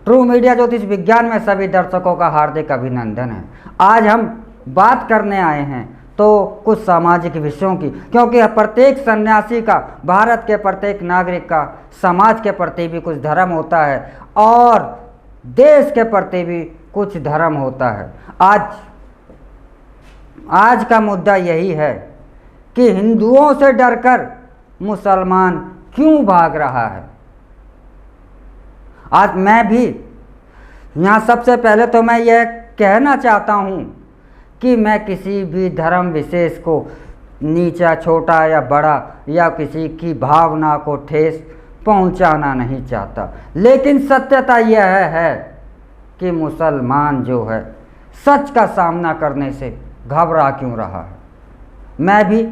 True media ज्योतिष विज्ञान में सभी दर्शकों का हार्दिक अभिनंदन है। आज हम बात करने आए हैं तो कुछ सामाजिक विषयों की, क्योंकि प्रत्येक सन्यासी का, भारत के प्रत्येक नागरिक का समाज के प्रति भी कुछ धर्म होता है और देश के प्रति भी कुछ धर्म होता है। आज का मुद्दा यही है कि हिंदुओं से डरकर मुसलमान क्यों भाग रहा है। आज मैं भी यहाँ सबसे पहले तो मैं यह कहना चाहता हूँ कि मैं किसी भी धर्म विशेष को नीचा, छोटा या बड़ा या किसी की भावना को ठेस पहुँचाना नहीं चाहता, लेकिन सत्यता यह है कि मुसलमान जो है सच का सामना करने से घबरा क्यों रहा है। मैं भी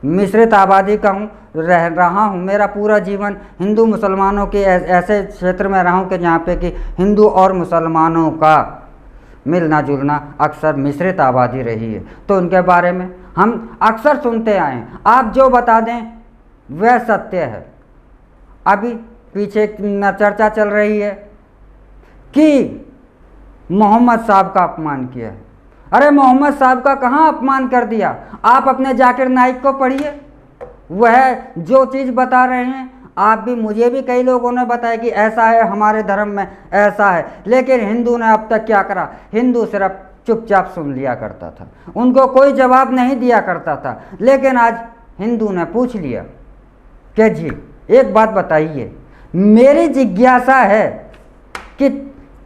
मिश्रित आबादी का हूँ, रह रहा हूँ, मेरा पूरा जीवन हिंदू मुसलमानों के ऐसे क्षेत्र में रहा हूँ कि जहाँ पे कि हिंदू और मुसलमानों का मिलना जुलना अक्सर मिश्रित आबादी रही है, तो उनके बारे में हम अक्सर सुनते आए हैं। आप जो बता दें वह सत्य है। अभी पीछे चर्चा चल रही है कि मोहम्मद साहब का अपमान किया है। अरे मोहम्मद साहब का कहाँ अपमान कर दिया। आप अपने जाकिर नाइक को पढ़िए, वह जो चीज़ बता रहे हैं, आप भी, मुझे भी कई लोगों ने बताया कि ऐसा है, हमारे धर्म में ऐसा है, लेकिन हिंदू ने अब तक क्या करा, हिंदू सिर्फ चुपचाप सुन लिया करता था, उनको कोई जवाब नहीं दिया करता था। लेकिन आज हिंदू ने पूछ लिया कि जी एक बात बताइए, मेरी जिज्ञासा है कि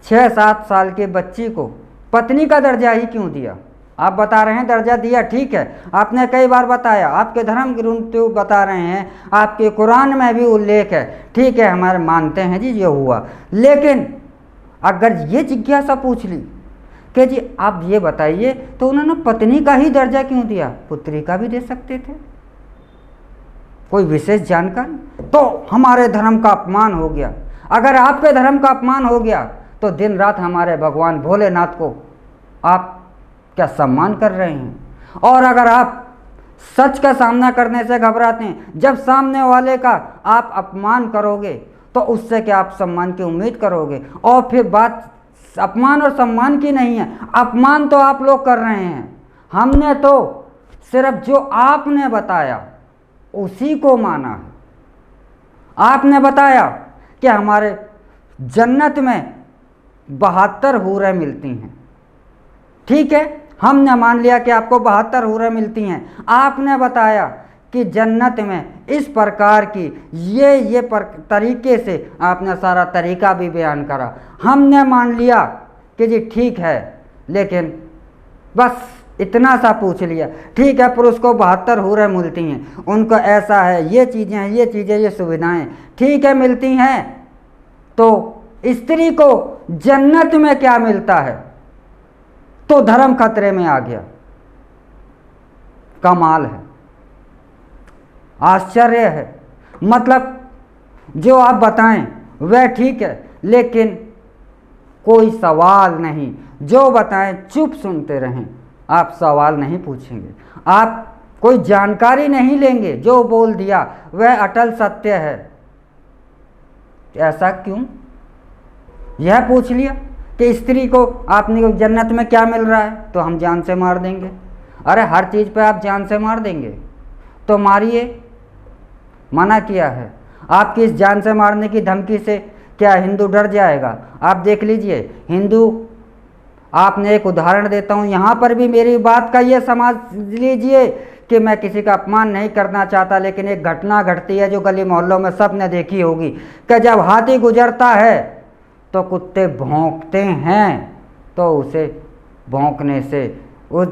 6-7 साल के बच्ची को पत्नी का दर्जा ही क्यों दिया। आप बता रहे हैं दर्जा दिया, ठीक है, आपने कई बार बताया, आपके धर्म ग्रंथ बता रहे हैं, आपके कुरान में भी उल्लेख है, ठीक है, हमारे मानते हैं जी ये हुआ। लेकिन अगर ये जिज्ञासा पूछ ली कि जी आप ये बताइए, तो उन्होंने पत्नी का ही दर्जा क्यों दिया, पुत्री का भी दे सकते थे। कोई विशेष जानकारी, तो हमारे धर्म का अपमान हो गया। अगर आपके धर्म का अपमान हो गया तो दिन रात हमारे भगवान भोलेनाथ को आप क्या सम्मान कर रहे हैं। और अगर आप सच का सामना करने से घबराते हैं, जब सामने वाले का आप अपमान करोगे तो उससे क्या आप सम्मान की उम्मीद करोगे। और फिर बात अपमान और सम्मान की नहीं है, अपमान तो आप लोग कर रहे हैं। हमने तो सिर्फ जो आपने बताया उसी को माना है। आपने बताया कि हमारे जन्नत में 72 हूरें मिलती हैं, ठीक है, हमने मान लिया कि आपको 72 हूरें मिलती हैं। आपने बताया कि जन्नत में इस प्रकार की ये तरीके से आपने सारा तरीका भी बयान करा, हमने मान लिया कि जी ठीक है, लेकिन बस इतना सा पूछ लिया, ठीक है, पुरुष को 72 हूरें मिलती हैं, उनको ऐसा है, ये चीज़ें हैं, ये चीज़ें, ये सुविधाएं, ठीक है, मिलती हैं, तो स्त्री को जन्नत में क्या मिलता है। तो धर्म खतरे में आ गया। कमाल है, आश्चर्य है। मतलब जो आप बताएं वह ठीक है, लेकिन कोई सवाल नहीं, जो बताएं चुप सुनते रहें, आप सवाल नहीं पूछेंगे, आप कोई जानकारी नहीं लेंगे, जो बोल दिया वह अटल सत्य है। ऐसा क्यों। यह पूछ लिया कि स्त्री को आपने जन्नत में क्या मिल रहा है, तो हम जान से मार देंगे। अरे हर चीज़ पे आप जान से मार देंगे, तो मारिए, मना किया है। आपकी इस जान से मारने की धमकी से क्या हिंदू डर जाएगा। आप देख लीजिए, हिंदू, आपने एक उदाहरण देता हूँ, यहाँ पर भी मेरी बात का ये समझ लीजिए कि मैं किसी का अपमान नहीं करना चाहता, लेकिन एक घटना घटती है जो गली मोहल्लों में सब ने देखी होगी कि जब हाथी गुजरता है तो कुत्ते भौंकते हैं, तो उसे भौंकने से वो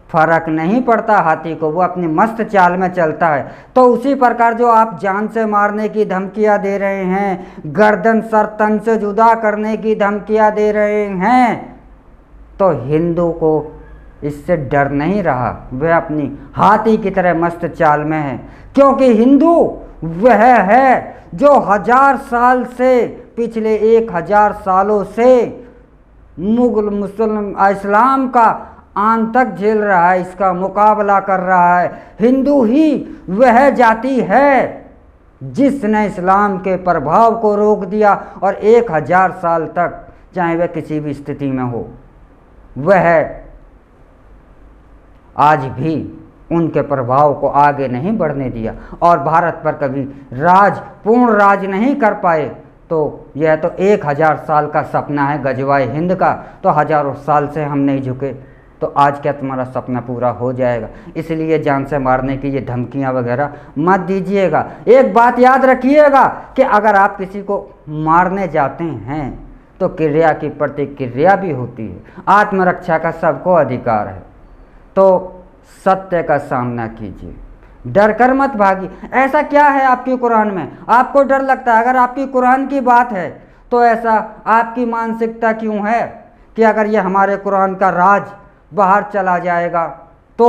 फर्क नहीं पड़ता हाथी को, वो अपनी मस्त चाल में चलता है। तो उसी प्रकार जो आप जान से मारने की धमकियां दे रहे हैं, गर्दन सर तन से जुदा करने की धमकियां दे रहे हैं, तो हिंदू को इससे डर नहीं रहा, वह अपनी हाथी की तरह मस्त चाल में है। क्योंकि हिंदू वह है जो 1000 साल से, पिछले 1000 सालों से मुगल मुसलमान इस्लाम का आतंक झेल रहा है, इसका मुकाबला कर रहा है। हिंदू ही वह जाति है जिसने इस्लाम के प्रभाव को रोक दिया और 1000 साल तक चाहे वह किसी भी स्थिति में हो, वह आज भी उनके प्रभाव को आगे नहीं बढ़ने दिया और भारत पर कभी पूर्ण राज नहीं कर पाए। तो यह तो 1000 साल का सपना है गजवाए हिंद का, तो हजारों साल से हम नहीं झुके, तो आज क्या तुम्हारा सपना पूरा हो जाएगा? इसलिए जान से मारने की ये धमकियां वगैरह मत दीजिएगा। एक बात याद रखिएगा कि अगर आप किसी को मारने जाते हैं तो क्रिया की प्रतिक्रिया भी होती है। आत्मरक्षा का सबको अधिकार है, तो सत्य का सामना कीजिए, डर कर मत भागिए। ऐसा क्या है आपके कुरान में आपको डर लगता है? अगर आपकी कुरान की बात है तो ऐसा आपकी मानसिकता क्यों है कि अगर ये हमारे कुरान का राज बाहर चला जाएगा तो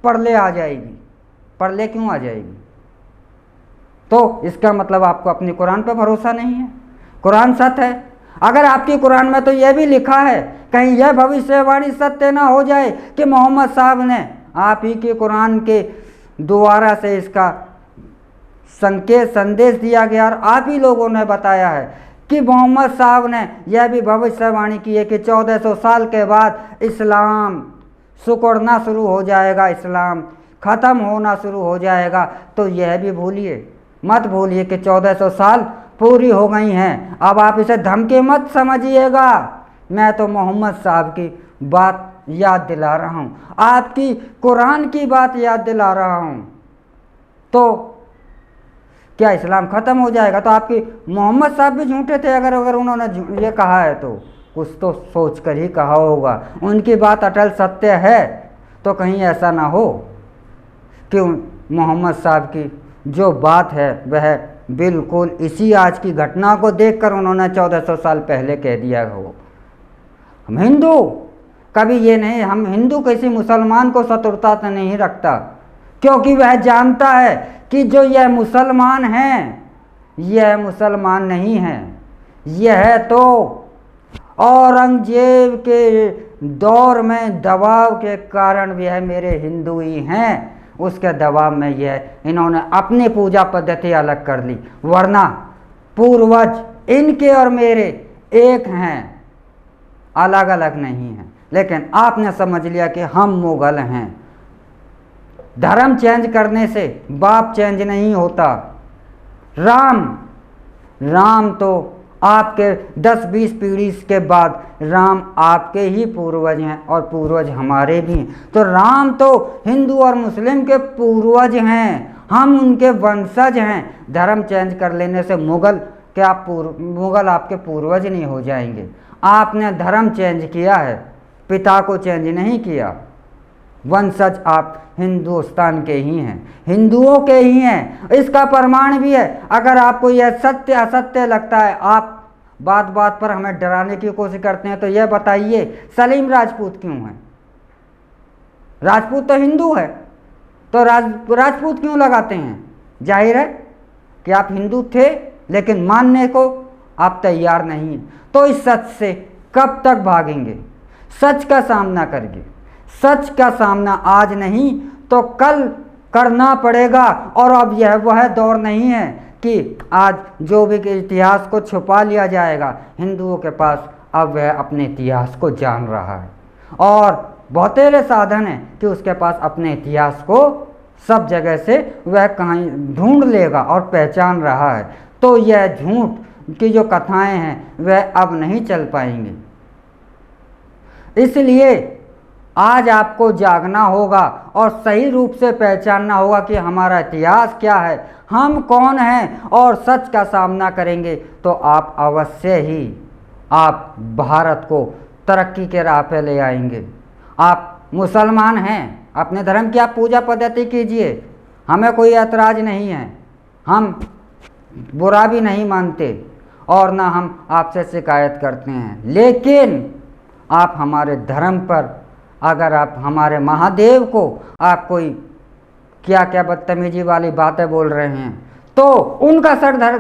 प्रलय आ जाएगी? प्रलय क्यों आ जाएगी? तो इसका मतलब आपको अपने कुरान पर भरोसा नहीं है। कुरान सत्य है। अगर आपकी कुरान में तो यह भी लिखा है, कहीं यह भविष्यवाणी सत्य ना हो जाए कि मोहम्मद साहब ने आप ही के कुरान के द्वारा से इसका संदेश दिया गया और आप ही लोगों ने बताया है कि मोहम्मद साहब ने यह भी भविष्यवाणी की है कि 1400 साल के बाद इस्लाम सिकुड़ना शुरू हो जाएगा, इस्लाम ख़त्म होना शुरू हो जाएगा। तो यह भी मत भूलिए कि 1400 साल पूरी हो गई हैं। अब आप इसे धमकी मत समझिएगा, मैं तो मोहम्मद साहब की बात याद दिला रहा हूँ, आपकी कुरान की बात याद दिला रहा हूँ। तो क्या इस्लाम ख़त्म हो जाएगा? तो आपकी मोहम्मद साहब भी झूठे थे अगर उन्होंने ये कहा है तो कुछ तो सोच कर ही कहा होगा। उनकी बात अटल सत्य है, तो कहीं ऐसा ना हो कि मोहम्मद साहब की जो बात है वह बिल्कुल इसी आज की घटना को देखकर उन्होंने 1400 साल पहले कह दिया हो। हम हिंदू कभी ये नहीं, हम हिंदू किसी मुसलमान को शत्रुता तो नहीं रखता, क्योंकि वह जानता है कि जो यह मुसलमान हैं यह मुसलमान नहीं है, यह तो औरंगजेब के दौर में दबाव के कारण यह मेरे हिंदू ही हैं, उसके दबाव में यह इन्होंने अपनी पूजा पद्धति अलग कर ली, वरना पूर्वज इनके और मेरे एक हैं, अलग अलग नहीं हैं। लेकिन आपने समझ लिया कि हम मुगल हैं। धर्म चेंज करने से बाप चेंज नहीं होता। राम तो आपके 10-20 पीढ़ी के बाद राम आपके ही पूर्वज हैं और पूर्वज हमारे भी हैं। तो राम तो हिंदू और मुस्लिम के पूर्वज हैं, हम उनके वंशज हैं। धर्म चेंज कर लेने से मुगल आपके पूर्वज नहीं हो जाएंगे। आपने धर्म चेंज किया है, पिता को चेंज नहीं किया। वंशज आप हिंदुस्तान के ही हैं, हिंदुओं के ही हैं। इसका प्रमाण भी है। अगर आपको यह सत्य असत्य लगता है, आप बात बात पर हमें डराने की कोशिश करते हैं, तो यह बताइए सलीम राजपूत क्यों है? राजपूत तो हिंदू है, तो राजपूत क्यों लगाते हैं? जाहिर है कि आप हिंदू थे लेकिन मानने को आप तैयार नहीं हैं। तो इस सच से कब तक भागेंगे? सच का सामना करेंगे। सच का सामना आज नहीं तो कल करना पड़ेगा। और अब यह वह दौर नहीं है कि आज जो भी इतिहास को छुपा लिया जाएगा। हिंदुओं के पास अब वह अपने इतिहास को जान रहा है और बहुतेरे साधन हैं कि उसके पास अपने इतिहास को सब जगह से वह कहीं ढूंढ लेगा और पहचान रहा है। तो यह झूठ की जो कथाएं हैं वह अब नहीं चल पाएंगी। इसलिए आज आपको जागना होगा और सही रूप से पहचानना होगा कि हमारा इतिहास क्या है, हम कौन हैं, और सच का सामना करेंगे तो आप अवश्य ही आप भारत को तरक्की के राह पे ले आएंगे। आप मुसलमान हैं, अपने धर्म की आप पूजा पद्धति कीजिए, हमें कोई ऐतराज़ नहीं है, हम बुरा भी नहीं मानते और ना हम आपसे शिकायत करते हैं। लेकिन आप हमारे धर्म पर, अगर आप हमारे महादेव को आप कोई क्या क्या बदतमीजी वाली बातें बोल रहे हैं तो उनका सर धड़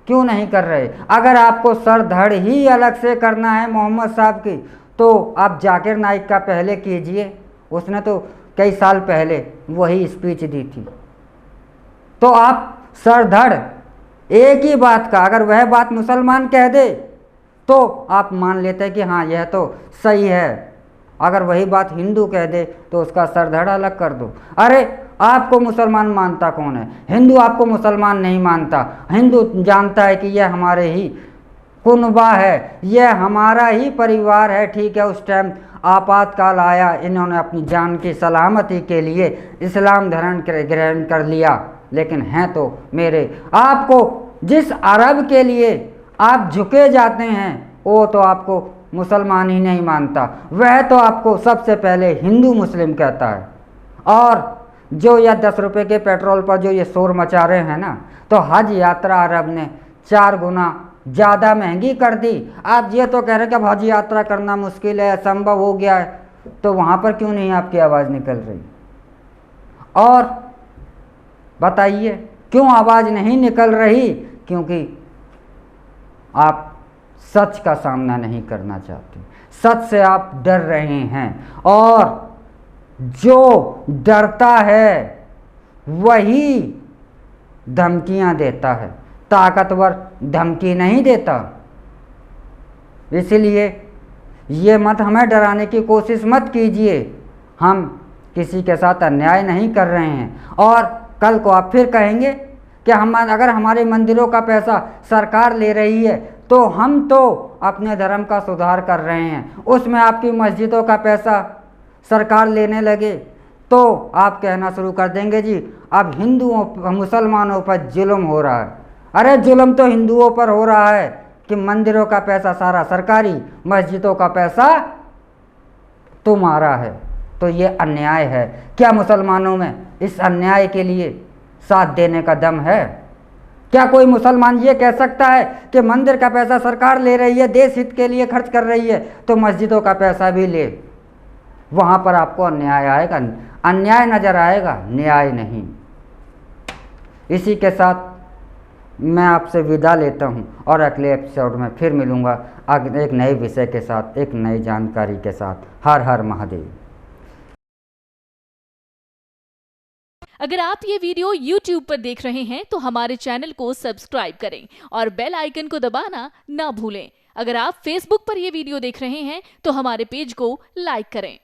क्यों नहीं कर रहे? अगर आपको सर धड़ ही अलग से करना है मोहम्मद साहब की, तो आप जाकिर नाइक का पहले कीजिए, उसने तो कई साल पहले वही स्पीच दी थी। तो आप सर धड़ एक ही बात का, अगर वह बात मुसलमान कह दे तो आप मान लेते हैं कि हाँ यह तो सही है, अगर वही बात हिंदू कह दे तो उसका सर धड़ अलग कर दो। अरे आपको मुसलमान मानता कौन है? हिंदू आपको मुसलमान नहीं मानता। हिंदू जानता है कि यह हमारे ही कुनबा है, यह हमारा ही परिवार है। ठीक है, उस टाइम आपातकाल आया, इन्होंने अपनी जान की सलामती के लिए इस्लाम धर्म ग्रहण कर लिया, लेकिन हैं तो मेरे। आपको जिस अरब के लिए आप झुके जाते हैं वो तो आपको मुसलमान ही नहीं मानता, वह तो आपको सबसे पहले हिंदू मुस्लिम कहता है। और जो यह 10 रुपये के पेट्रोल पर जो ये शोर मचा रहे हैं ना, तो हज यात्रा अरब ने 4 गुना ज़्यादा महंगी कर दी। आप ये तो कह रहे कि अब हज यात्रा करना मुश्किल है, असंभव हो गया है, तो वहाँ पर क्यों नहीं आपकी आवाज़ निकल रही? और बताइए क्यों आवाज़ नहीं निकल रही? क्योंकि आप सच का सामना नहीं करना चाहते, सच से आप डर रहे हैं। और जो डरता है वही धमकियां देता है, ताकतवर धमकी नहीं देता। इसलिए ये मत हमें डराने की कोशिश मत कीजिए, हम किसी के साथ अन्याय नहीं कर रहे हैं। और कल को आप फिर कहेंगे कि हम अगर हमारे मंदिरों का पैसा सरकार ले रही है तो हम तो अपने धर्म का सुधार कर रहे हैं, उसमें आपकी मस्जिदों का पैसा सरकार लेने लगे तो आप कहना शुरू कर देंगे जी अब हिंदुओं मुसलमानों पर जुल्म हो रहा है। अरे जुल्म तो हिंदुओं पर हो रहा है कि मंदिरों का पैसा सारा सरकारी, मस्जिदों का पैसा तुम्हारा है। तो ये अन्याय है। क्या मुसलमानों में इस अन्याय के लिए साथ देने का दम है? क्या कोई मुसलमान ये कह सकता है कि मंदिर का पैसा सरकार ले रही है, देश हित के लिए खर्च कर रही है, तो मस्जिदों का पैसा भी ले? वहाँ पर आपको अन्याय आएगा, अन्याय नज़र आएगा, न्याय नहीं। इसी के साथ मैं आपसे विदा लेता हूँ और अगले एपिसोड में फिर मिलूँगा एक नए विषय के साथ, एक नई जानकारी के साथ। हर हर महादेव। अगर आप ये वीडियो YouTube पर देख रहे हैं तो हमारे चैनल को सब्सक्राइब करें और बेल आइकन को दबाना ना भूलें। अगर आप Facebook पर ये वीडियो देख रहे हैं तो हमारे पेज को लाइक करें।